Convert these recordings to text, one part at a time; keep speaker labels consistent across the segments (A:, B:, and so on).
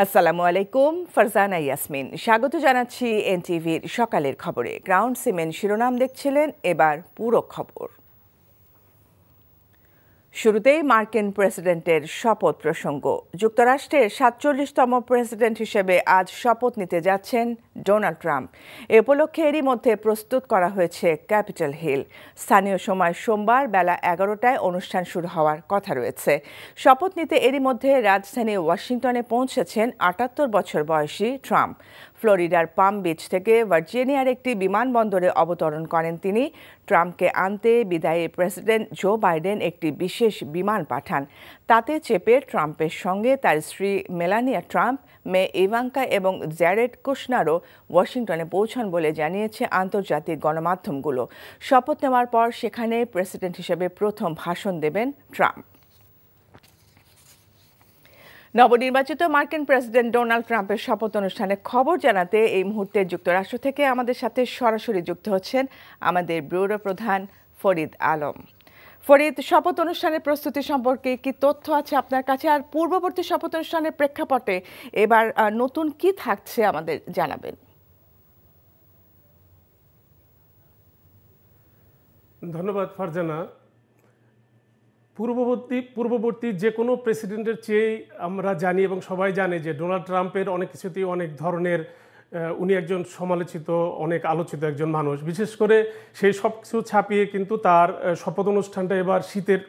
A: আসসালামু আলাইকুম, ফারজানা ইয়াসমিন স্বাগত জানাচ্ছি এনটিভির সকালের খবরে। গ্রাউন্ড সিমেন্ট শিরোনাম দেখছিলেন, এবার পুরো খবর। শুরুতেই মার্কিন প্রেসিডেন্টের শপথ প্রসঙ্গ। যুক্তরাষ্ট্রের ৪৭তম প্রেসিডেন্ট হিসেবে আজ শপথ নিতে যাচ্ছেন ডোনাল্ড ট্রাম্প। এ উপলক্ষে এরই মধ্যে প্রস্তুত করা হয়েছে ক্যাপিটল হিল। স্থানীয় সময় সোমবার বেলা ১১টায় অনুষ্ঠান শুরু হওয়ার কথা রয়েছে। শপথ নিতে এরই মধ্যে রাজধানী ওয়াশিংটনে পৌঁছেছেন ৭৮ বছর বয়সী ট্রাম্প। ফ্লোরিডার পাম বিচ থেকে ভার্জিনিয়ার একটি বিমানবন্দরে অবতরণ করেন তিনি। ট্রাম্পকে আনতে বিদায়ী প্রেসিডেন্ট জো বাইডেন একটি বিশেষ বিমান পাঠান। তাতে চেপে ট্রাম্পের সঙ্গে তার স্ত্রী মেলানিয়া ট্রাম্প, মেয়ে ইভাঙ্কা এবং জ্যারেড কুশনারও ওয়াশিংটনে পৌঁছান বলে জানিয়েছে আন্তর্জাতিক গণমাধ্যমগুলো। শপথ নেওয়ার পর সেখানে প্রেসিডেন্ট হিসেবে প্রথম ভাষণ দেবেন ট্রাম্প। নবনির্বাচিত মার্কিন প্রেসিডেন্ট ডোনাল্ড ট্রাম্পের শপথ অনুষ্ঠানে খবর জানাতে এই মুহূর্তে যুক্তরাষ্ট্র থেকে আমাদের সাথে সরাসরি যুক্ত হচ্ছেন আমাদের ব্যুরো প্রধান ফরিদ আলম। ফরিদ, শপথ অনুষ্ঠানের প্রস্তুতি সম্পর্কে কি তথ্য আছে আপনার কাছে, আর পূর্ববর্তী শপথ অনুষ্ঠানের প্রেক্ষাপটে এবার নতুন কি থাকছে আমাদের জানাবেন?
B: ধন্যবাদ ফারজানা। পূর্ববর্তী যে কোনো প্রেসিডেন্টের চেয়েই আমরা জানি এবং সবাই জানে যে ডোনাল্ড ট্রাম্পের অনেক কিছুতেই অনেক ধরনের উনি একজন সমালোচিত, অনেক আলোচিত একজন মানুষ। বিশেষ করে সেই সব কিছু ছাপিয়ে কিন্তু তার শপথ অনুষ্ঠানটা এবার শীতের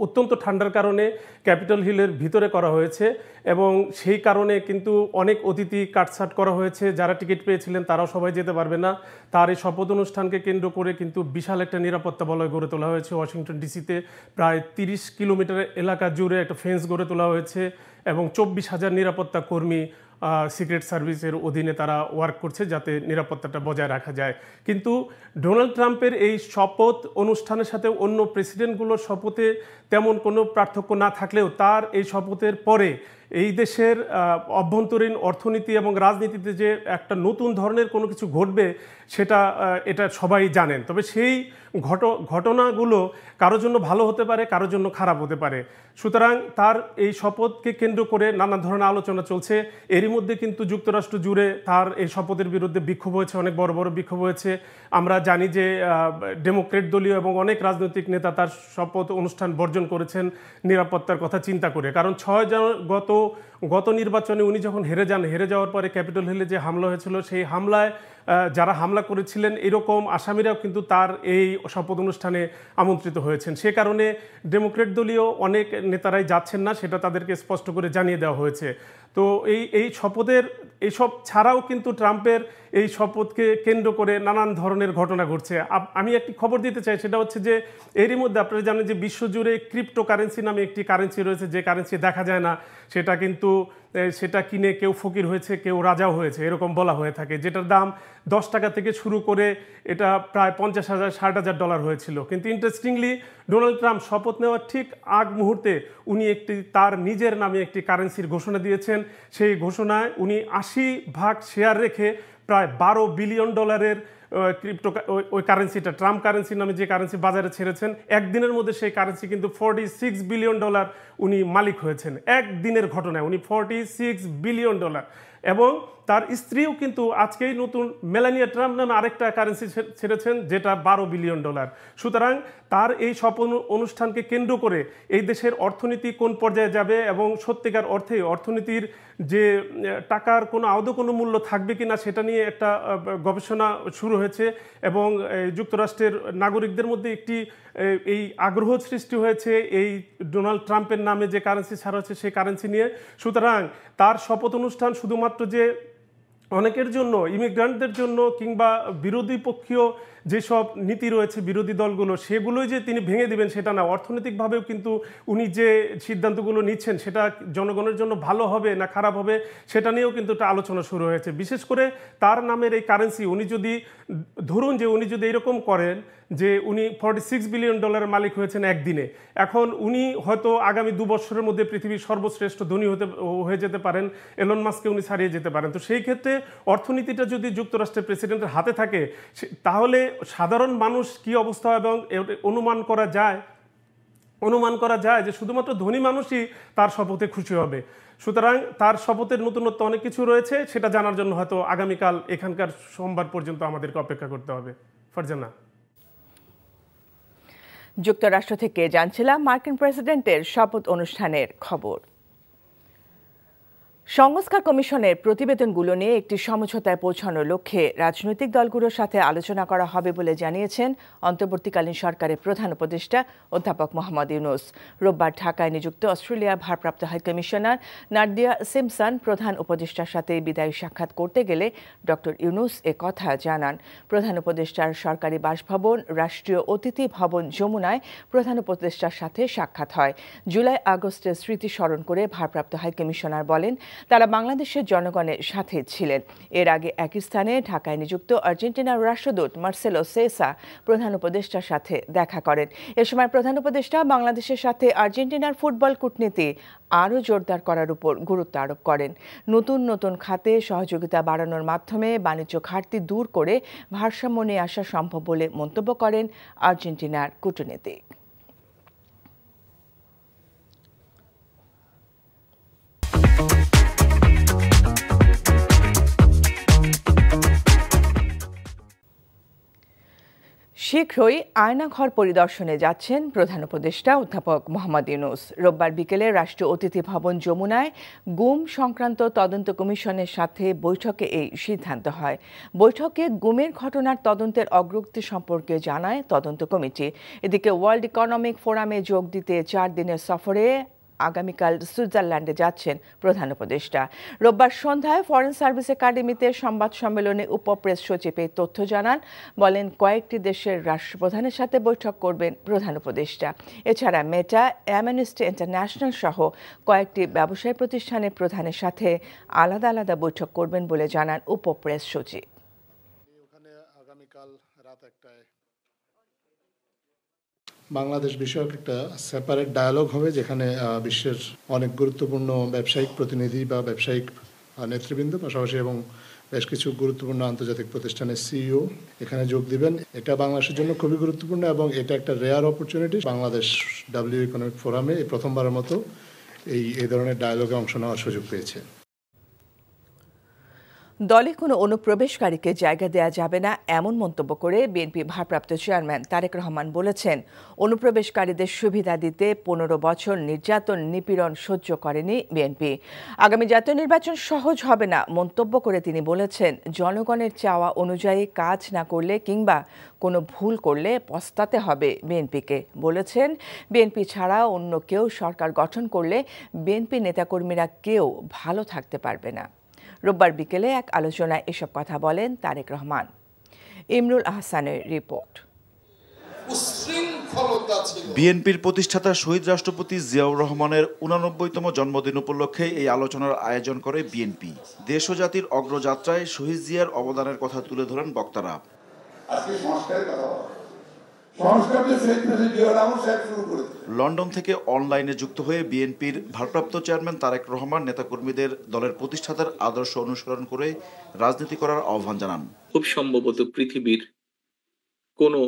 B: অত্যন্ত ঠান্ডার কারণে ক্যাপিটল হিলের ভিতরে করা হয়েছে এবং সেই কারণে কিন্তু অনেক অতিথি কাটছাট করা হয়েছে। যারা টিকিট পেয়েছিলেন তারাও সবাই যেতে পারবে না। তার এই শপথ অনুষ্ঠানকে কেন্দ্র করে কিন্তু বিশাল একটা নিরাপত্তা বলয় গড়ে তোলা হয়েছে। ওয়াশিংটন ডিসিতে প্রায় ৩০ কিলোমিটার এলাকা জুড়ে একটা ফেন্স গড়ে তোলা হয়েছে এবং ২৪,০০০ নিরাপত্তা কর্মী সিক্রেট সার্ভিসের অধীনে তারা ওয়ার্ক করছে যাতে নিরাপত্তাটা বজায় রাখা যায়। কিন্তু ডোনাল্ড ট্রাম্পের এই শপথ অনুষ্ঠানের সাথে অন্য প্রেসিডেন্টগুলোর শপথে তেমন কোনো পার্থক্য না থাকলেও তার এই শপথের পরে এই দেশের অভ্যন্তরীণ অর্থনীতি এবং রাজনীতিতে যে একটা নতুন ধরনের কোনো কিছু ঘটবে এটা সবাই জানেন। তবে সেই ঘটনাগুলো কারোর জন্য ভালো হতে পারে, কারোর জন্য খারাপ হতে পারে। সুতরাং তার এই শপথকে কেন্দ্র করে নানা ধরনের আলোচনা চলছে। এরই মধ্যে কিন্তু যুক্তরাষ্ট্র জুড়ে তার এই শপথের বিরুদ্ধে বিক্ষোভ হয়েছে, অনেক বড় বড় বিক্ষোভ হয়েছে। আমরা জানি যে ডেমোক্রেট দলীয় এবং অনেক রাজনৈতিক নেতা তার শপথ অনুষ্ঠান বর্জন করেছেন নিরাপত্তার কথা চিন্তা করে। কারণ গত নির্বাচনে উনি যখন হেরে যাওয়ার পরে ক্যাপিটল হিলে যে হামলা হয়েছিল, সেই হামলায় যারা হামলা করেছিলেন এরকম আসামিরাও কিন্তু তার এই শপথ অনুষ্ঠানে আমন্ত্রিত হয়েছেন। সে কারণে ডেমোক্রেট দলীয় অনেক নেতারাই যাচ্ছেন না, সেটা তাদেরকে স্পষ্ট করে জানিয়ে দেওয়া হয়েছে। তো এই শপথের এইসব ছাড়াও কিন্তু ট্রাম্পের এই শপথকে কেন্দ্র করে নানান ধরনের ঘটনা ঘটছে। আমি একটি খবর দিতে চাই, সেটা হচ্ছে যে এরই মধ্যে আপনারা জানেন যে বিশ্বজুড়ে ক্রিপ্টোকারেন্সি নামে একটি কারেন্সি রয়েছে, যে কারেন্সি দেখা যায় না, সেটা কিনে কেউ ফকির হয়েছে, কেউ রাজাও হয়েছে, এরকম বলা হয়ে থাকে। যেটার দাম 10 টাকা থেকে শুরু করে এটা প্রায় 50,000 $60,000 হয়েছিল। কিন্তু ইন্টারেস্টিংলি ডোনাল্ড ট্রাম্প শপথ নেওয়ার ঠিক আগ মুহূর্তে উনি তার নিজের নামে একটি কারেন্সির ঘোষণা দিয়েছেন। সেই ঘোষণায় উনি 80% শেয়ার রেখে প্রায় $12 বিলিয়ন ওই কারেন্সিটা, ট্রাম্প কারেন্সি নামে যে কারেন্সি বাজারে ছেড়েছেন, একদিনের মধ্যে সেই কারেন্সি কিন্তু $46 বিলিয়ন উনি মালিক হয়েছেন। একদিনের ঘটনায় উনি $46 বিলিয়ন। এবং তার স্ত্রীও কিন্তু আজকেই নতুন মেলানিয়া ট্রাম্প নামে আরেকটা কারেন্সি ছেড়েছেন, যেটা $12 বিলিয়ন। সুতরাং তার এই শপথ অনুষ্ঠানকে কেন্দ্র করে এই দেশের অর্থনীতি কোন পর্যায়ে যাবে এবং সত্যিকার অর্থে অর্থনীতির যে টাকার আদৌ কোনো মূল্য থাকবে কিনা সেটা নিয়ে একটা গবেষণা শুরু হয়েছে এবং যুক্তরাষ্ট্রের নাগরিকদের মধ্যে এই আগ্রহ সৃষ্টি হয়েছে এই ডোনাল্ড ট্রাম্পের নামে যে কারেন্সি ছাড়া হচ্ছে সেই কারেন্সি নিয়ে। সুতরাং তার শপথ অনুষ্ঠান শুধুমাত্র যে অনেকের জন্য, ইমিগ্রান্টদের জন্য কিংবা বিরোধী পক্ষীয় যেসব নীতি রয়েছে বিরোধী দলগুলো, সেগুলোই যে তিনি ভেঙে দিবেন সেটা না। অর্থনৈতিকভাবেও কিন্তু উনি যে সিদ্ধান্তগুলো নিচ্ছেন সেটা জনগণের জন্য ভালো হবে না খারাপ হবে সেটা নিয়েও কিন্তু একটা আলোচনা শুরু হয়েছে। বিশেষ করে তার নামের এই কারেন্সি উনি যদি এরকম করেন যে উনি $46 বিলিয়ন মালিক হয়েছেন একদিনে, এখন উনি হয়তো আগামী 2 বছরের মধ্যে পৃথিবীর সর্বশ্রেষ্ঠ ধনী হয়ে যেতে পারেন, এলন মাস্ককে উনি ছাড়িয়ে যেতে পারেন। তো সেই ক্ষেত্রে অর্থনীতিটা যদি যুক্তরাষ্ট্রের প্রেসিডেন্টের হাতে থাকে তাহলে সাধারণ মানুষ কি অবস্থা এবং অনুমান করা যায় অনুমান করা যায় যে শুধুমাত্র ধনী মানুষই তার শপথে খুশি হবে। সুতরাং তার শপথের নতুনত্ব অনেক কিছু রয়েছে, সেটা জানার জন্য হয়তো আগামীকাল এখানকার সোমবার পর্যন্ত আমাদেরকে অপেক্ষা করতে হবে। ফারজানা।
A: যুক্তরাষ্ট্র থেকে জানছিলাম মার্কিন প্রেসিডেন্টের শপথ অনুষ্ঠানের খবর। সংস্কার কমিশনের প্রতিবেদনগুলো নিয়ে একটি সমঝোতায় পৌঁছানোর লক্ষ্যে রাজনৈতিক দলগুলোর সাথে আলোচনা করা হবে বলে জানিয়েছেন অন্তর্বর্তীকালীন সরকারের প্রধান উপদেষ্টা অধ্যাপক মোহাম্মদ ইউনূস। রোববার ঢাকায় নিযুক্ত অস্ট্রেলিয়ার ভারপ্রাপ্ত হাইকমিশনার নাদিয়া সিমসন প্রধান উপদেষ্টার সাথে বিদায়ী সাক্ষাৎ করতে গেলে ডক্টর ইউনূস কথা জানান। প্রধান উপদেষ্টার সরকারি বাসভবন রাষ্ট্রীয় অতিথি ভবন যমুনায় প্রধান উপদেষ্টার সাথে সাক্ষাৎ হয়। জুলাই আগস্টের স্মৃতি স্মরণ করে ভারপ্রাপ্ত হাইকমিশনার বলেন তারা বাংলাদেশের জনগণের সাথে ছিলেন। এর আগে একই স্থানে ঢাকায় নিযুক্ত আর্জেন্টিনার রাষ্ট্রদূত মার্সেলো সেসা প্রধান উপদেষ্টার সাথে দেখা করেন। এ সময় প্রধান উপদেষ্টা বাংলাদেশের সাথে আর্জেন্টিনার ফুটবল কূটনীতি আরও জোরদার করার উপর গুরুত্ব আরোপ করেন। নতুন নতুন খাতে সহযোগিতা বাড়ানোর মাধ্যমে বাণিজ্য ঘাটতি দূর করে ভারসাম্য নিয়ে আসা সম্ভব বলে মন্তব্য করেন আর্জেন্টিনার কূটনীতিক। শীঘ্রই আয়নাঘর পরিদর্শনে যাচ্ছেন প্রধান উপদেষ্টা অধ্যাপক মোহাম্মদ ইউনূস। রোববার বিকেলে রাষ্ট্রীয় অতিথি ভবন যমুনায় গুম সংক্রান্ত তদন্ত কমিশনের সাথে বৈঠকে এই সিদ্ধান্ত হয়। বৈঠকে গুমের ঘটনার তদন্তের অগ্রগতি সম্পর্কে জানায় তদন্ত কমিটি। এদিকে ওয়ার্ল্ড ইকোনমিক ফোরামে যোগ দিতে 4 দিনের সফরে আগামীকাল সুইজারল্যান্ডে যাচ্ছেন প্রধান উপদেষ্টা। রোববার সন্ধ্যায় ফরেন সার্ভিস একাডেমিতে সংবাদ সম্মেলনে উপপ্রেস সচিব এই তথ্য জানান। বলেন কয়েকটি দেশের রাষ্ট্রপ্রধানের সাথে বৈঠক করবেন প্রধান উপদেষ্টা। এছাড়া মেটা, অ্যামনেস্টি ইন্টারন্যাশনাল সহ কয়েকটি ব্যবসায়ী প্রতিষ্ঠানের প্রধানের সাথে আলাদা আলাদা বৈঠক করবেন বলে জানান উপপ্রেস সচিব।
C: বাংলাদেশ বিষয়ক একটা সেপারেট ডায়ালগ হবে, যেখানে বিশ্বের অনেক গুরুত্বপূর্ণ ব্যবসায়িক প্রতিনিধি বা ব্যবসায়িক নেতৃবৃন্দ পাশাপাশি এবং বেশ কিছু গুরুত্বপূর্ণ আন্তর্জাতিক প্রতিষ্ঠানের সিইও এখানে যোগ দিবেন। এটা বাংলাদেশের জন্য খুবই গুরুত্বপূর্ণ এবং এটা একটা rare opportunity. Bangladesh W economic ফোরামে এই প্রথমবারের মতো এই ধরনের ডায়ালগে অংশ নেওয়ার সুযোগ পেয়েছে।
A: দলে কোনো অনুপ্রবেশকারীকে জায়গা দেওয়া যাবে না এমন মন্তব্য করে বিএনপি ভারপ্রাপ্ত চেয়ারম্যান তারেক রহমান বলেছেন, অনুপ্রবেশকারীদের সুবিধা দিতে 15 বছর নির্যাতন নিপীড়ন সহ্য করেনি বিএনপি। আগামী জাতীয় নির্বাচন সহজ হবে না মন্তব্য করে তিনি বলেছেন, জনগণের চাওয়া অনুযায়ী কাজ না করলে কিংবা কোনো ভুল করলে পস্তাতে হবে বিএনপিকে। বলেছেন, বিএনপি ছাড়া অন্য কেউ সরকার গঠন করলে বিএনপি নেতাকর্মীরা কেউ ভালো থাকতে পারবে না। রোববার বিকেলে এক আলোচনায় এসব কথা বলেন তারেক রহমান। ইমরুল আহসানের রিপোর্ট।
D: বিএনপির প্রতিষ্ঠাতা শহীদ রাষ্ট্রপতি জিয়াউর রহমানের 89তম জন্মদিন উপলক্ষে এই আলোচনার আয়োজন করে বিএনপি। দেশ ও জাতির অগ্রযাত্রায় শহীদ জিয়ার অবদানের কথা তুলে ধরেন বক্তারা। লন্ডন থেকে অনলাইনে যুক্ত হয়ে বিএনপির ভারপ্রাপ্ত চেয়ারম্যান তারেক রহমান নেতাকর্মীদের দলের প্রতিষ্ঠাতার আদর্শ অনুসরণ করে রাজনীতি করার আহ্বান জানান।
E: খুব সম্ভবত পৃথিবীর কোনো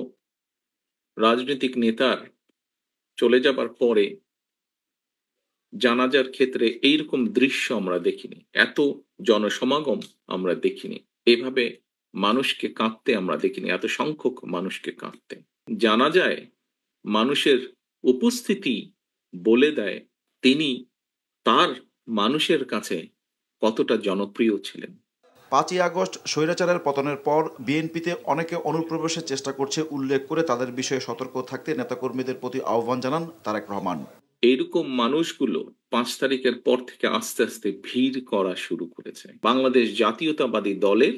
E: রাজনৈতিক নেতার চলে যাবার পরে জানাজার ক্ষেত্রে এইরকম দৃশ্য আমরা দেখিনি, এত জনসমাগম আমরা দেখিনি, এভাবে মানুষকে কাঁদতে আমরা দেখিনি, এত সংখ্যক মানুষকে কাঁদতে। জানা যায় মানুষের উপস্থিতি বলে দেয় তিনি তার মানুষের কাছে কতটা জনপ্রিয় ছিলেন।
D: 5ই আগস্ট স্বৈরাচারের পতনের পর বিএনপিতে অনেকে অনুপ্রবেশের চেষ্টা করছে উল্লেখ করে তাদের বিষয়ে সতর্ক থাকতে নেতাকর্মীদের প্রতি আহ্বান জানান তারেক রহমান।
E: এইরকম মানুষগুলো 5 তারিখের পর থেকে আস্তে আস্তে ভিড় করা শুরু করেছে। বাংলাদেশ জাতীয়তাবাদী দলের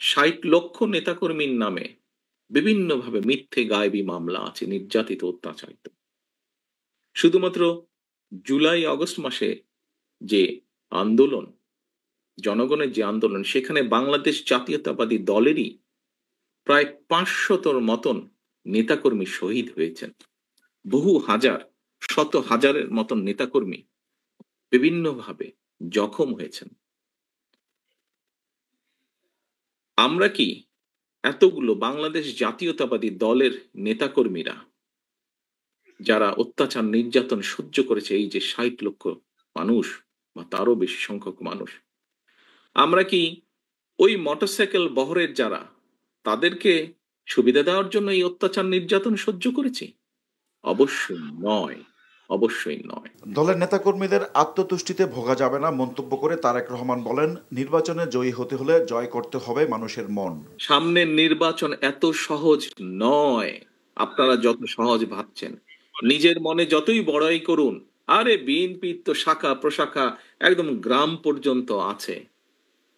E: 60 লক্ষ নেতাকর্মীর নামে বিভিন্নভাবে মিথ্যে গায়েবী মামলা আছে, নির্যাতিত, অত্যাচারিত। শুধুমাত্র জুলাই আগস্ট মাসে যে আন্দোলন, জনগণের যে আন্দোলন, সেখানে বাংলাদেশ জাতীয়তাবাদী দলেরই প্রায় 500-র মতন নেতাকর্মী শহীদ হয়েছেন। বহু হাজার, শত হাজারের মতন নেতাকর্মী বিভিন্নভাবে জখম হয়েছেন। আমরা কি এতগুলো বাংলাদেশ জাতীয়তাবাদী দলের নেতাকর্মীরা যারা অত্যাচার নির্যাতন সহ্য করেছে, এই যে ৬০ লক্ষ মানুষ বা তারও বেশি সংখ্যক মানুষ, আমরা কি ওই মোটরসাইকেল বহরের যারা, তাদেরকে সুবিধা দেওয়ার জন্য এই অত্যাচার নির্যাতন সহ্য করেছি? অবশ্যই নয়, অবশ্যই নয়।
D: দলের নেতাকর্মীদের আত্মতুষ্টিতে ভোগা যাবে না মন্তব্য করে তারেক রহমান বলেন, নির্বাচনে জয়ী হতে হলে জয় করতে হবে মানুষের মন।
E: সামনের নির্বাচন এত সহজ নয় আপনারা যত সহজ ভাবছেন। নিজের মনে যতই বড়াই করুন, আরে বিএনপির তো শাখা প্রশাখা একদম গ্রাম পর্যন্ত আছে,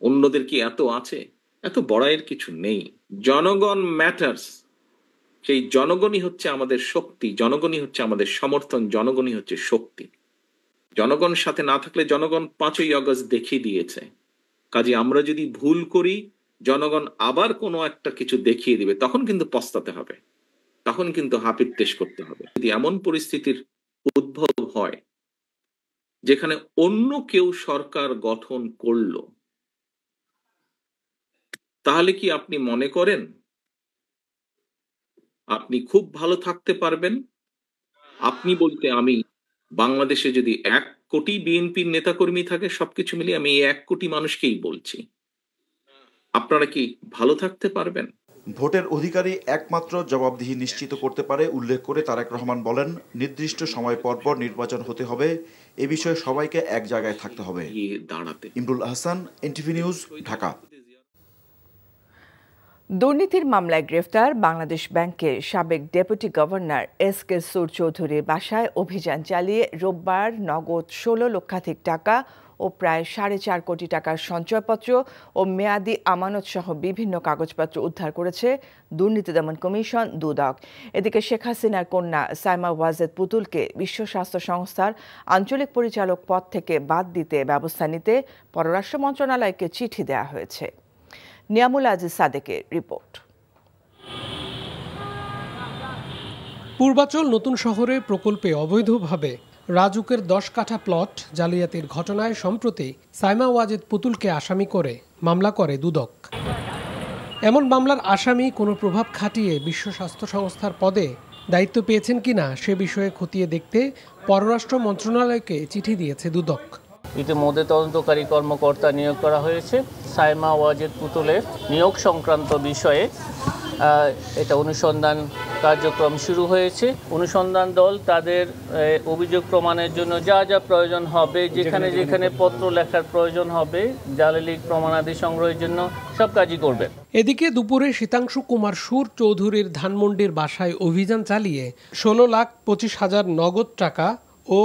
E: অন্যদের কি এত আছে? এত বড়াইয়ের কিছু নেই। জনগণ ম্যাটার্স। সেই জনগণই হচ্ছে আমাদের শক্তি, জনগণই হচ্ছে আমাদের সমর্থন, জনগণই হচ্ছে শক্তি। জনগণ সাথে না থাকলে জনগণ ৫ই আগস্ট দেখিয়ে দিয়েছে। কাজে আমরা যদি ভুল করি, জনগণ আবার কোনো একটা কিছু দেখিয়ে দিবে, তখন কিন্তু পস্তাতে হবে, তখন কিন্তু হাপিত্তেশ করতে হবে। যদি এমন পরিস্থিতির উদ্ভব হয় যেখানে অন্য কেউ সরকার গঠন করলো, তাহলে কি আপনি মনে করেন আপনি খুব ভালো থাকতে পারবেন? আপনি বলতে আমি, বাংলাদেশে যদি ১ কোটি বিএনপির নেতাকর্মী থাকে, সবকিছু মিলিয়ে আমি এই ১ কোটি মানুষকেই বলছি, আপনারা কি ভালো থাকতে পারবেন?
D: ভোটের অধিকারী একমাত্র জবাবদিহি নিশ্চিত করতে পারে উল্লেখ করে তারেক রহমান বলেন, নির্দিষ্ট সময় পর পর নির্বাচন হতে হবে, এ বিষয়ে সবাইকে এক জায়গায় থাকতে হবে। Imrul Ahsan, NTV news, Dhaka.
A: দুর্নীতির মামলায় গ্রেফতার বাংলাদেশ ব্যাংকের সাবেক ডেপুটি গভর্নর এস.কে সুর চৌধুরীর বাসায় অভিযান চালিয়ে রোববার নগদ ১৬ লক্ষাধিক টাকা ও প্রায় ৪.৫ কোটি টাকার সঞ্চয়পত্র ও মেয়াদি আমানত সহ বিভিন্ন কাগজপত্র উদ্ধার করেছে দুর্নীতি দমন কমিশন দুদক। এদিকে শেখ হাসিনার কন্যা সাইমা ওয়াজেদ পুতুলকে বিশ্ব স্বাস্থ্য সংস্থার আঞ্চলিক পরিচালক পদ থেকে বাদ দিতে ব্যবস্থা নিতে পররাষ্ট্র মন্ত্রণালয়কে চিঠি দেওয়া হয়েছে। নিয়ামুল আজিজ সাদেকের রিপোর্ট।
F: পূর্বাচল নতুন শহরের প্রকল্পে অবৈধভাবে রাজুকের ১০ কাঠা প্লট জালিয়াতির ঘটনায় সম্প্রতি সাইমা ওয়াজেদ পুতুলকে আসামি করে মামলা করে দুদক। এমন মামলার আসামি কোনো প্রভাব খাটিয়ে বিশ্ব স্বাস্থ্য সংস্থার পদে দায়িত্ব পেয়েছেন কিনা সে বিষয়ে খতিয়ে দেখতে পররাষ্ট্র মন্ত্রণালয়কে চিঠি দিয়েছে দুদক।
G: ইতিমধ্যে তদন্তকারী কর্মকর্তা নিয়োগ করা হয়েছে। সাইমা ওয়াজেদ পুতুলের নিয়োগ সংক্রান্ত বিষয়ে এটা অনুসন্ধান কার্যক্রম শুরু হয়েছে। অনুসন্ধান দল তাদের অভিযোগ প্রমাণের জন্য যা যা প্রয়োজন হবে, যেখানে যেখানে পত্র লেখার প্রয়োজন হবে, জালিয়াতি প্রমাণাদি সংগ্রহের জন্য সব কাজই করবে।
F: এদিকে দুপুরে শীতাংশু কুমার সুর চৌধুরীর ধানমন্ডির বাসায় অভিযান চালিয়ে ১৬,২৫,০০০ নগদ টাকা ও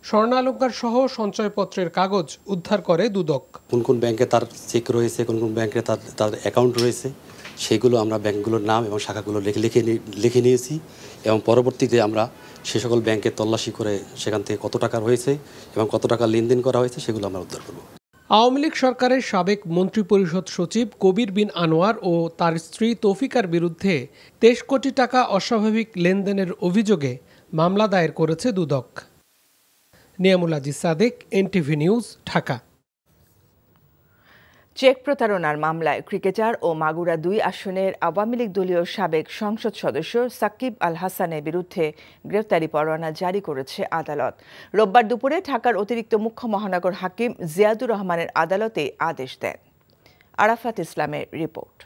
F: স্বর্ণালঙ্কার সহ সঞ্চয়পত্রের কাগজ উদ্ধার করে দুদক।
H: কোন কোন ব্যাংকে তার চেক রয়েছে, কোন কোন ব্যাংকে তার অ্যাকাউন্ট রয়েছে, সেগুলো আমরা ব্যাংকগুলোর নাম এবং শাখাগুলো লিখে নিয়েছি এবং পরবর্তীতে আমরা সে সকল ব্যাংকে তল্লাশি করে সেখান থেকে কত টাকা রয়েছে এবং কত টাকা লেনদেন করা হয়েছে সেগুলো আমরা উদ্ধার করব।
F: আওয়ামী লীগ সরকারের সাবেক মন্ত্রিপরিষদ সচিব কবির বিন আনোয়ার ও তার স্ত্রী তৌফিকার বিরুদ্ধে ২৩ কোটি টাকা অস্বাভাবিক লেনদেনের অভিযোগে মামলা দায়ের করেছে Dudok. Niamul Aziz Sadek, NTV news, Dhaka.
A: Cheque প্রতারণার মামলায় ক্রিকেটার ও মাগুরা ২ আসনের আওয়ামী লীগ দলীয় সাবেক সংসদ সদস্য সাকিব আল হাসানের বিরুদ্ধে গ্রেফতারি পরোয়ানা জারি করেছে আদালত। রোববার দুপুরে ঢাকার অতিরিক্ত মুখ্য মহানগর হাকিম জিয়াদুর রহমানের আদালতে আদেশ দেন। আরাফাত ইসলামের রিপোর্ট।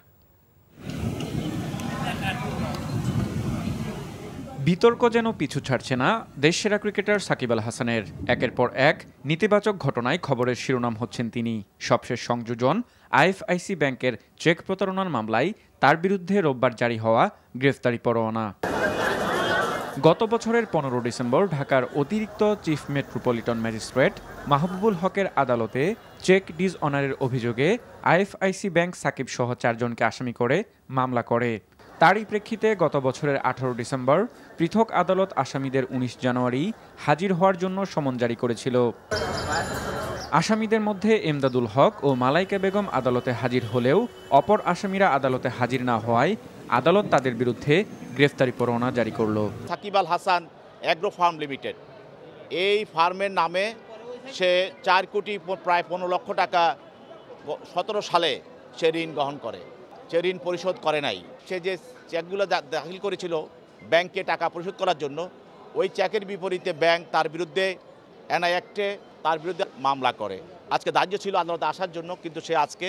I: বিতর্ক যেন পিছু ছাড়ছে না দেশসেরা ক্রিকেটার সাকিব আল হাসানের। একের পর এক নেতিবাচক ঘটনায় খবরের শিরোনাম হচ্ছেন তিনি। সবশেষ সংযোজন আইএফআইসি ব্যাংকের চেক প্রতারণার মামলায় তার বিরুদ্ধে রোববার জারি হওয়া গ্রেফতারি পরোয়ানা। গত বছরের ১৫ ডিসেম্বর ঢাকার অতিরিক্ত চিফ মেট্রোপলিটন ম্যাজিস্ট্রেট মাহবুবুল হকের আদালতে চেক ডিসঅনারের অভিযোগে আইএফআইসি ব্যাংক সাকিব সহ ৪ জনকে আসামি করে মামলা করে। তারই প্রেক্ষিতে গত বছরের ১৮ ডিসেম্বর পৃথক আদালত আসামিদের ১৯ জানুয়ারি হাজির হওয়ার জন্য সমন জারি করেছিল। আসামিদের মধ্যে এমদাদুল হক ও মালাইকা বেগম আদালতে হাজির হলেও অপর আসামিরা আদালতে হাজির না হওয়ায় আদালত তাদের বিরুদ্ধে গ্রেফতারি পরোয়ানা জারি করল।
J: Shakib Al Hasan agro farm limited, এই ফার্মের নামে সে ৪ কোটি প্রায় ১৫ লক্ষ টাকা ১৭ সালে সে ঋণ গ্রহণ করে। সে ঋণ পরিশোধ করে নাই। সে যে চেকগুলো দাখিল করেছিল ব্যাংকে টাকা পরিশোধ করার জন্য, ওই চেকের বিপরীতে ব্যাংক তার বিরুদ্ধে এনআই অ্যাক্টে তার বিরুদ্ধে মামলা করে। আজকে ধার্য ছিল আদালতে আসার জন্য, কিন্তু সে আজকে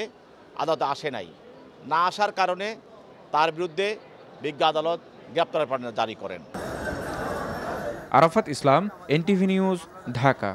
J: আদালতে আসে নাই। না আসার কারণে তার বিরুদ্ধে বিজ্ঞ আদালত গ্রেপ্তারের পরোয়ানা জারি করেন।
I: আরাফাত ইসলাম, এনটিভি নিউজ, ঢাকা।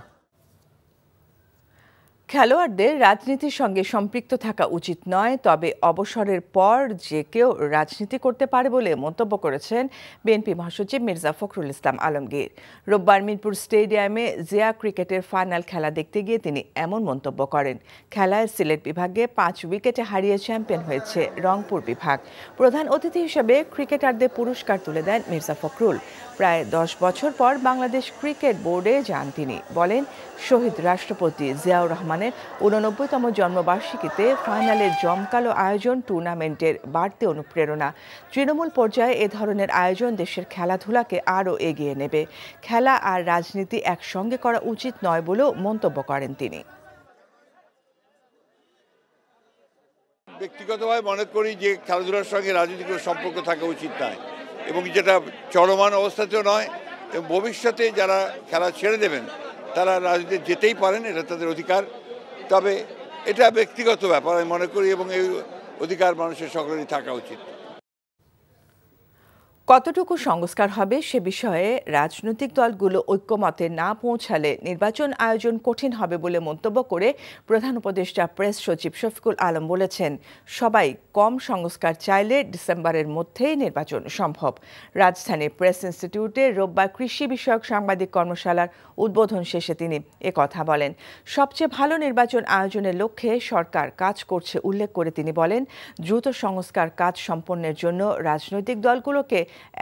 A: খেলোয়াড়দের রাজনীতির সঙ্গে সম্পৃক্ত থাকা উচিত নয়, তবে অবসরের পর যে কেউ রাজনীতি করতে পারে বলে মন্তব্য করেছেন বিএনপি মহাসচিব মির্জা ফখরুল ইসলাম আলমগীর। রোববার মিরপুর স্টেডিয়ামে জিয়া ক্রিকেটের ফাইনাল খেলা দেখতে গিয়ে তিনি এমন মন্তব্য করেন। খেলায় সিলেট বিভাগে 5 উইকেটে হারিয়ে চ্যাম্পিয়ন হয়েছে রংপুর বিভাগ। প্রধান অতিথি হিসেবে ক্রিকেটারদের পুরস্কার তুলে দেন মির্জা ফখরুল। প্রায় 10 বছর পর বাংলাদেশ ক্রিকেট বোর্ডে যান তিনি। বলেন, শহীদ রাষ্ট্রপতি জিয়াউর রহমানের 89তম জন্মবার্ষিকীতে ফাইনালের জমকালো আয়োজন টুর্নামেন্টের বাড়তি অনুপ্রেরণা। তৃণমূল পর্যায়ে এ ধরনের আয়োজন দেশের খেলাধুলাকে আরও এগিয়ে নেবে। খেলা আর রাজনীতি একসঙ্গে করা উচিত নয় বলেও মন্তব্য করেন তিনি।
K: ব্যক্তিগতভাবে মনে করি যে খেলাধুলার সঙ্গে রাজনীতির কোনো সম্পর্ক থাকা উচিত নয়, এবং যেটা চলমান অবস্থাতেও নয়, এবং ভবিষ্যতে যারা খেলা ছেড়ে দেবেন তারা রাজনীতিতে যেতেই পারেন, এটা তাদের অধিকার। তবে এটা ব্যক্তিগত ব্যাপার আমি মনে করি, এবং এই অধিকার মানুষের সকলেরই থাকা উচিত।
A: কতটুকু সংস্কার হবে সে বিষয়ে রাজনৈতিক দলগুলো ঐক্যমতে না পৌঁছালে নির্বাচন আয়োজন কঠিন হবে বলে মন্তব্য করে প্রধান উপদেষ্টা প্রেস সচিব শফিকুল আলম বলেছেন, সবাই কম সংস্কার চাইলে ডিসেম্বরের মধ্যেই নির্বাচন সম্ভব। রাজধানীর প্রেস ইনস্টিটিউটে রোববার কৃষি বিষয়ক সাংবাদিক কর্মশালার উদ্বোধন শেষে তিনি একথা বলেন। সবচেয়ে ভালো নির্বাচন আয়োজনের লক্ষ্যে সরকার কাজ করছে উল্লেখ করে তিনি বলেন, দ্রুত সংস্কার কাজ সম্পন্নের জন্য রাজনৈতিক দলগুলোকে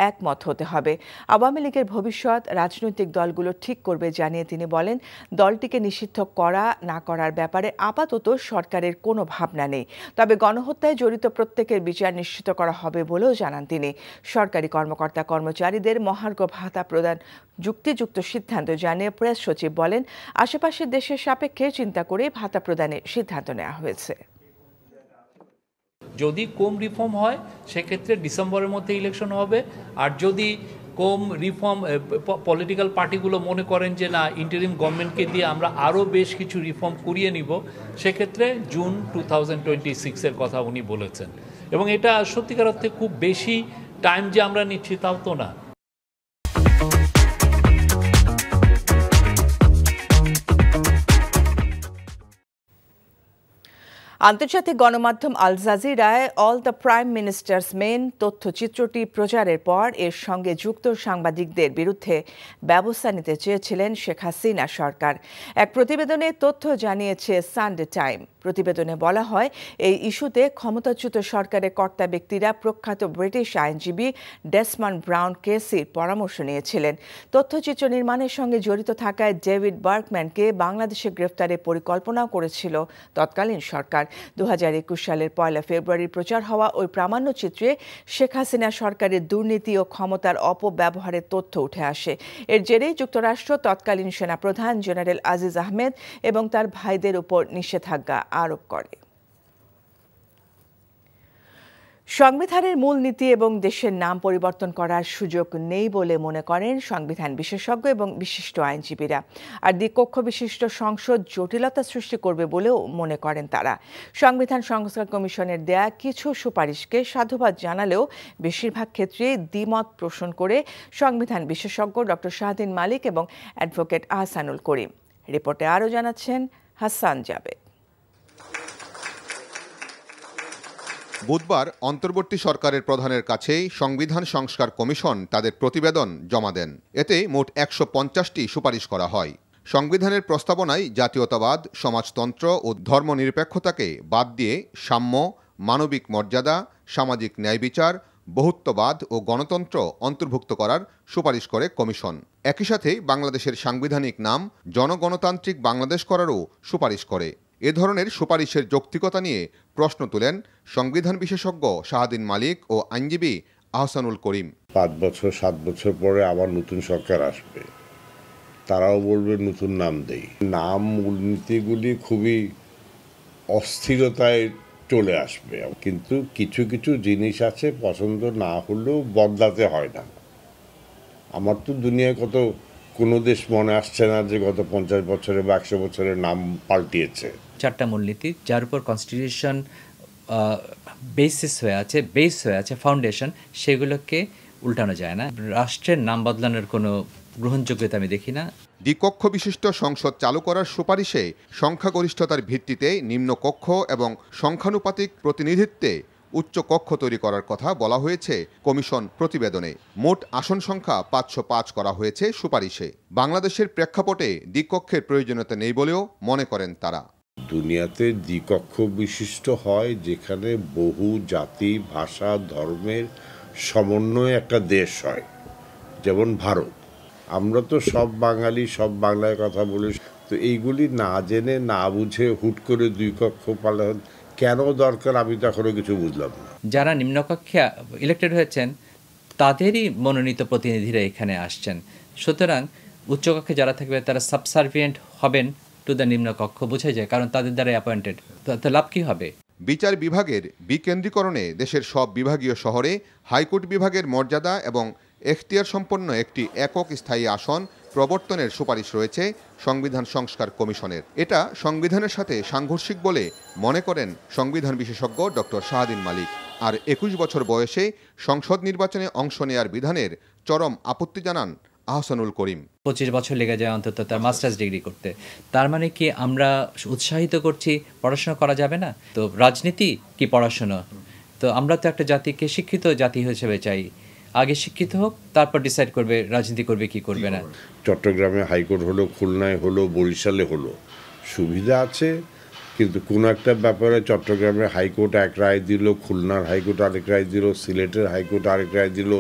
A: একমত হতে হবে। আওয়ামী লীগের ভবিষ্যৎ রাজনৈতিক দলগুলো ঠিক করবে জানিয়ে তিনি বলেন, দলটিকে নিষিদ্ধ করা না করার ব্যাপারে আপাতত সরকারের কোনো ভাবনা নেই, তবে গণহত্যায় জড়িত প্রত্যেকের বিচার নিশ্চিত করা হবে বলেও জানান তিনি। সরকারি কর্মকর্তা কর্মচারীদের মহার্ঘ ভাতা প্রদান যুক্তিযুক্ত সিদ্ধান্ত জানিয়ে প্রেস সচিব বলেন, আশেপাশের দেশের সাপেক্ষে চিন্তা করে ভাতা প্রদানের সিদ্ধান্ত নেওয়া হয়েছে।
L: যদি কম রিফর্ম হয় সেক্ষেত্রে ডিসেম্বরের মধ্যে ইলেকশন হবে, আর যদি কম রিফর্ম পলিটিক্যাল পার্টিগুলো মনে করেন যে না ইন্টারিম গভর্নমেন্টকে দিয়ে আমরা আরও বেশ কিছু রিফর্ম করিয়ে নিব, সেক্ষেত্রে জুন 2026-এর কথা উনি বলেছেন। এবং এটা সত্যিকার অর্থে খুব বেশি টাইম যে আমরা নিচ্ছি তাও তো না।
A: আন্তর্জাতিক গণমাধ্যম আল জাজিরায় all the prime minister's men তথ্যচিত্রটি প্রচারের পর এর সঙ্গে যুক্ত সাংবাদিকদের বিরুদ্ধে ব্যবস্থা নিতে চেয়েছিলেন শেখ হাসিনা সরকার। এক প্রতিবেদনে তথ্য জানিয়েছে সানডে টাইম। প্রতিবেদনে বলা হয়, এই ইস্যুতে ক্ষমতাচ্যুত সরকারের কর্তা ব্যক্তিরা প্রখ্যাত ব্রিটিশ আইনজীবী ডেসমন্ড ব্রাউন কেসির পরামর্শ নিয়েছিলেন। তথ্যচিত্র নির্মাণের সঙ্গে জড়িত থাকায় ডেভিড বার্কম্যানকে বাংলাদেশে গ্রেফতারের পরিকল্পনা করেছিল তৎকালীন সরকার। 2021 সালের 1 ফেব্রুয়ারি প্রচার হওয়া ওই প্রামাণ্যচিত্রে শেখ হাসিনা সরকারের দুর্নীতি ও ক্ষমতার অপব্যবহারের তথ্য উঠে আসে। এর জেরেই যুক্তরাষ্ট্র তৎকালীন সেনাপ্রধান জেনারেল আজিজ আহমেদ এবং তার ভাইদের উপর নিষেধাজ্ঞা আরোপ করে। সংবিধানের মূলনীতি এবং দেশের নাম পরিবর্তন করার সুযোগ নেই বলে মনে করেন সংবিধান বিশেষজ্ঞ এবং বিশিষ্ট আইনজীবীরা। আর দ্বিকক্ষ বিশিষ্ট সংসদ জটিলতা সৃষ্টি করবে বলেও মনে করেন তারা। সংবিধান সংস্কার কমিশনের দেয়া কিছু সুপারিশকে সাধুবাদ জানালেও বেশিরভাগ ক্ষেত্রে দ্বিমত পোষণ করে সংবিধান বিশেষজ্ঞ ডক্টর শাহদিন মালিক এবং অ্যাডভোকেট আহসানুল করিম। রিপোর্টে আরও জানাচ্ছেন হাসান জাবেদ।
M: বুধবার অন্তর্বর্তী সরকারের প্রধানের কাছেই সংবিধান সংস্কার কমিশন তাদের প্রতিবেদন জমা দেন। এতে মোট 150টি সুপারিশ করা হয়। সংবিধানের প্রস্তাবনায় জাতীয়তাবাদ, সমাজতন্ত্র ও ধর্মনিরপেক্ষতাকে বাদ দিয়ে সাম্য, মানবিক মর্যাদা, সামাজিক ন্যায় বিচার, বহুত্ববাদ ও গণতন্ত্র অন্তর্ভুক্ত করার সুপারিশ করে কমিশন। একই সাথে বাংলাদেশের সাংবিধানিক নাম জনগণতান্ত্রিক বাংলাদেশ করারও সুপারিশ করে। এ ধরনের সুপারিশের যৌক্তিকতা নিয়ে প্রশ্ন তুলেন সংবিধান বিশেষজ্ঞ শাহদিন মালিক ও আইনজীবী আহসানুল করিম।
N: 5 বছর 7 বছর পরে আবার নতুন সরকার আসবে, তারাও বলবে নতুন নাম দেই। নাম মূলনীতিগুলি খুবই অস্থিরতায় চলে আসবে, কিন্তু কিছু কিছু জিনিস আছে পছন্দ না হলেও বদলাতে হয় না। আমার তো দুনিয়ায় কোনো দেশ মনে আসছে না যে গত 50 বছরে বা 100 বছরের নাম পাল্টিয়েছে।
O: 4টা মূলনীতি যার উপর কনস্টিটিউশন বেস হয়ে আছে ফাউন্ডেশন, সেগুলোকে উল্টানো যায় না। রাষ্ট্রের নাম বদলানোর কোনো গ্রহণযোগ্যতা আমি দেখি না।
M: দ্বিকক্ষ বিশিষ্ট সংসদ চালু করার সুপারিশে সংখ্যাগরিষ্ঠতার ভিত্তিতে নিম্নকক্ষ এবং সংখ্যানুপাতিক প্রতিনিধিত্বে উচ্চ কক্ষ তৈরি করার কথা বলা হয়েছে কমিশন প্রতিবেদনে। মোট আসন সংখ্যা 505 করা হয়েছে সুপারিশে। বাংলাদেশের প্রেক্ষাপটে দ্বিকক্ষের প্রয়োজনীয়তা নেই বলেও মনে করেন তারা।
N: দুনিয়াতে দ্বিকক্ষ বিশিষ্ট হয় যেখানে বহু জাতি, ভাষা, ধর্মের সমন্বয়ে একটা দেশ হয়, যেমন ভারত। আমরা তো সব বাঙালি, সব বাংলায় কথা বলি, তো এইগুলি না জেনে না বুঝে হুট করে দ্বিকক্ষ পালন কেন দরকার আমি তো এখনো কিছু বুঝলাম না।
O: যারা নিম্নকক্ষে ইলেক্টেড হয়েছেন তাদেরই মনোনীত প্রতিনিধিরা এখানে আসছেন, সুতরাং উচ্চকক্ষে যারা থাকবে তারা সাবসার্ভিয়েন্ট হবেন টু দ্য নিম্নকক্ষ, বোঝা যায়, কারণ তাদের দ্বারা অ্যাপয়েন্টেড। তো লাভ কি হবে?
M: বিচার বিভাগের বিকেন্দ্রীকরণে দেশের সব বিভাগীয় শহরে হাইকোর্ট বিভাগের মর্যাদা এবং এখতিয়ার সম্পন্ন একটি একক স্থায়ী আসন প্রবর্তনের সুপারিশ রয়েছে সংবিধান সংস্কার কমিশনের। এটা সংবিধানের সাথে সাংঘর্ষিক বলে মনে করেন সংবিধান বিশেষজ্ঞ ডক্টর শাহাদিন মালিক। আর 21 বছর বয়সে সংসদ নির্বাচনে অংশ নেয়ার বিধানের চরম আপত্তি জানান আহসানুল করিম।
O: 25 বছর লেগে যায় অন্তত তার মাস্টার্স ডিগ্রি করতে। তার মানে কি আমরা উৎসাহিত করছি পড়াশোনা করা যাবে না? তো রাজনীতি কি পড়াশোনা? তো আমরা তো একটা জাতিকে শিক্ষিত জাতি হিসেবে চাই। আগে শিক্ষিত হোক, তারপর ডিসাইড করবে রাজনীতি করবে কি করবে না।
N: চট্টগ্রামে হাইকোর্ট হলো, খুলনায় হলো, বরিশালে হলো, সুবিধা আছে, কিন্তু কোনো একটা ব্যাপারে চট্টগ্রামের হাইকোর্ট এক রায় দিল, খুলনার হাইকোর্ট আরেক রায় দিল, সিলেটের হাইকোর্ট আরেক রায় দিল,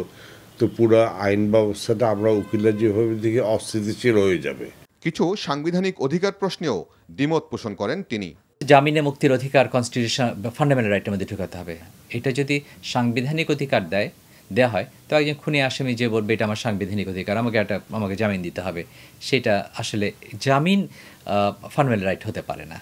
N: তো পুরো আইন ব্যবস্থাটা আমরা উকিলা যেভাবে দেখি অস্থিতিশীল হয়ে যাবে।
M: কিছু সাংবিধানিক অধিকার প্রশ্নেও দ্বিমত পোষণ করেন তিনি।
O: জামিনে মুক্তির অধিকার কনস্টিটিউশন ফান্ডামেন্টাল রাইটের মধ্যে ঢোকাতে হবে। এটা যদি সাংবিধানিক অধিকার দেওয়া হয়, তো একজন খুনি আসামি যে বলবে এটা আমার সাংবিধানিক অধিকার, আমাকে জামিন দিতে হবে, সেটা আসলে জামিন ফান্ডামেন্টাল রাইট হতে পারে না।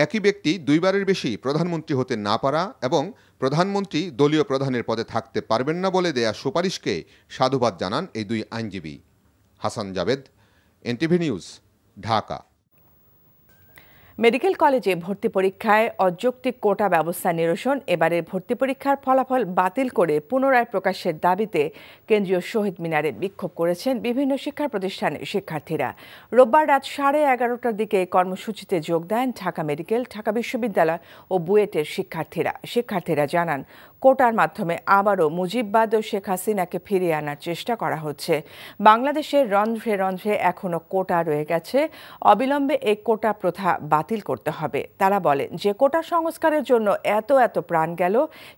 M: একই ব্যক্তি দুইবারের বেশি প্রধানমন্ত্রী হতে না পারা এবং প্রধানমন্ত্রী দলীয় প্রধানের পদে থাকতে পারবেন না বলে দেয়া সুপারিশকে সাধুবাদ জানান এই দুই আইনজীবী। Hasan Jabed, NTV news, Dhaka.
A: Medical কলেজে ভর্তি পরীক্ষায় অযৌক্তিক কোটা ব্যবস্থা নিরসন, এবারের ভর্তি পরীক্ষার ফলাফল বাতিল করে পুনরায় প্রকাশের দাবিতে কেন্দ্রীয় শহীদ মিনারে বিক্ষোভ করেছেন বিভিন্ন শিক্ষা প্রতিষ্ঠানের শিক্ষার্থীরা। রোববার রাত 11:30টার দিকে কর্মসূচিতে যোগ দেন ঢাকা মেডিকেল, ঢাকা বিশ্ববিদ্যালয় ও বুয়েটের শিক্ষার্থীরা জানান, কোটার মাধ্যমে আবারও মুজিববাদ ও শেখ হাসিনাকে ফিরিয়ে আনার চেষ্টা করা হচ্ছে। বাংলাদেশের রন্ধ্রে রন্ধ্রে এখনও কোটা রয়ে গেছে, অবিলম্বে এই কোটা প্রথা বাতিল করতে হবে। তারা বলেন, যে কোটা সংস্কারের জন্য এত প্রাণ গেল,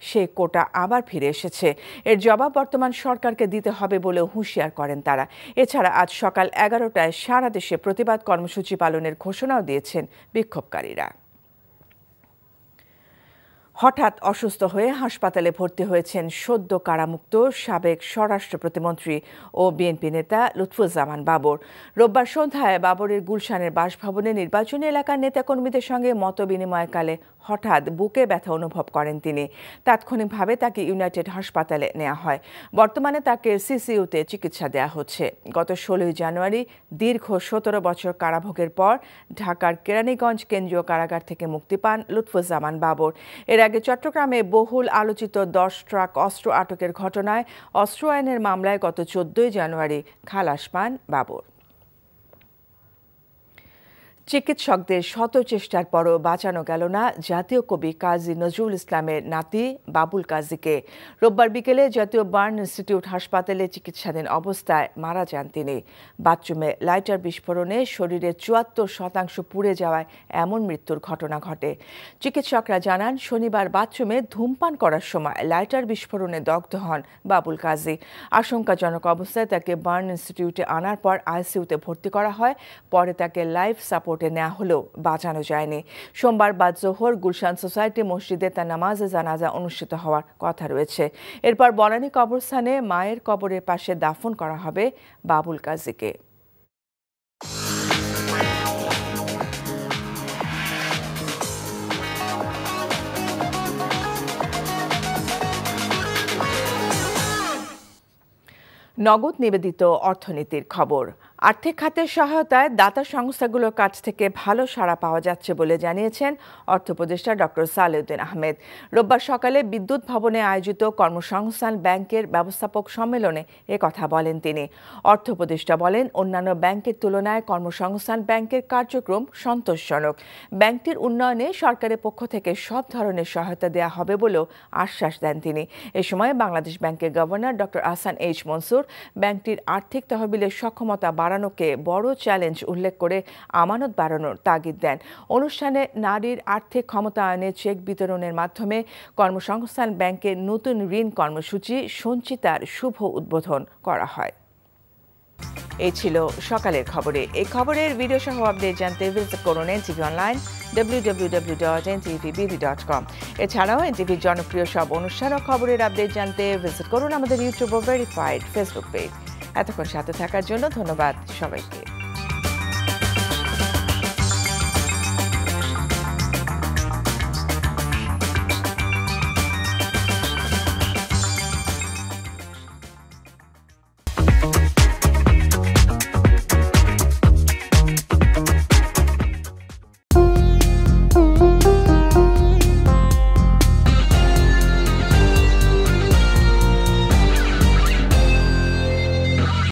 A: সেই কোটা আবার ফিরে এসেছে। এর জবাব বর্তমান সরকারকে দিতে হবে বলেও হুঁশিয়ার করেন তারা। এছাড়া আজ সকাল 11টায় সারা দেশে প্রতিবাদ কর্মসূচি পালনের ঘোষণাও দিয়েছেন বিক্ষোভকারীরা। হঠাৎ অসুস্থ হয়ে হাসপাতালে ভর্তি হয়েছেন সদ্য কারামুক্ত সাবেক স্বরাষ্ট্র প্রতিমন্ত্রী ও বিএনপি নেতা লুৎফুজ্জামান বাবর। রোববার সন্ধ্যায় বাবরের গুলশানের বাসভবনে নির্বাচনী এলাকার নেতাকর্মীদের সঙ্গে মতবিনিময়কালে হঠাৎ বুকে ব্যথা অনুভব করেন তিনি। তাৎক্ষণিকভাবে তাকে ইউনাইটেড হাসপাতালে নেওয়া হয়। বর্তমানে তাকে সিসিইউতে চিকিৎসা দেওয়া হচ্ছে। গত 16 জানুয়ারি দীর্ঘ 17 বছর কারাভোগের পর ঢাকার কেরানীগঞ্জ কেন্দ্রীয় কারাগার থেকে মুক্তি পান লুৎফুজ্জামান বাবর। এর আগে চট্টগ্রামে বহুল আলোচিত 10 ট্রাক অস্ত্র আটকের ঘটনায় অস্ত্র আইনের মামলায় গত 14 জানুয়ারি খালাস পান বাবর। চিকিৎসকদের শত চেষ্টার পরও বাঁচানো গেল না জাতীয় কবি কাজী নজরুল ইসলামের নাতি বাবুল কাজীকে। রোববার বিকেলে জাতীয় বার্ন ইনস্টিটিউট হাসপাতালে চিকিৎসাধীন অবস্থায় মারা যান তিনি। বাথরুমে লাইটার বিস্ফোরণে শরীরের 74% পুড়ে যাওয়ায় এমন মৃত্যুর ঘটনা ঘটে। চিকিৎসকরা জানান, শনিবার বাথরুমে ধূমপান করার সময় লাইটার বিস্ফোরণে দগ্ধ হন বাবুল কাজী। আশঙ্কাজনক অবস্থায় তাকে বার্ন ইনস্টিটিউটে আনার পর আইসিইউতে ভর্তি করা হয়। পরে তাকে লাইফ সাপোর্ট নেওয়া হলেও বাঁচানো যায়নি। সোমবার বাদ জোহর গুলশান সোসাইটি মসজিদে তার নামাজে জানাজা অনুষ্ঠিত হওয়ার কথা রয়েছে। এরপর বনানী কবরস্থানে মায়ের কবরের পাশে দাফন করা হবে বাবুল কাজীকে। নগদ নিবেদিত অর্থনীতির খবর। আর্থিক খাতের সহায়তায় দাতা সংস্থাগুলোর কাছ থেকে ভালো সাড়া পাওয়া যাচ্ছে বলে জানিয়েছেন অর্থ উপদেষ্টা ডক্টর সালেউদ্দিন আহমেদ। রোববার সকালে বিদ্যুৎ ভবনে আয়োজিত কর্মসংস্থান ব্যাংকের ব্যবস্থাপক সম্মেলনে কথা বলেন তিনি। অর্থ উপদেষ্টা বলেন, অন্যান্য ব্যাংকের তুলনায় কর্মসংস্থান ব্যাংকের কার্যক্রম সন্তোষজনক। ব্যাংকটির উন্নয়নে সরকারের পক্ষ থেকে সব ধরনের সহায়তা দেওয়া হবে বলেও আশ্বাস দেন তিনি। এ সময় বাংলাদেশ ব্যাংকের governor doctor Ahsan H Mansur ব্যাংকটির আর্থিক তহবিলের সক্ষমতা বাড়ানোকে বড় চ্যালেঞ্জ উল্লেখ করে আমানত বাড়ানোর তাগিদ দেন। অনুষ্ঠানে নারীর আর্থিক ক্ষমতায়নে চেক বিতরণের মাধ্যমে কর্মসংস্থান ব্যাংকের নতুন ঋণ কর্মসূচি সঞ্চিতার শুভ উদ্বোধন করা হয়। এই ছিল সকালের খবরে। এই খবরের ভিডিও সহ আপডেট জানতে ভিজিট করুন এনটিভি অনলাইন www.ntvbd.com। এছাড়াও এনটিভির জনপ্রিয় সব অনুষ্ঠান ও খবরের আপডেট জানতে ভিজিট করুন আমাদের ইউটিউব ও ভেরিফাইড ফেসবুক পেজ। এতক্ষণ সাথে থাকার জন্য ধন্যবাদ সবাইকে।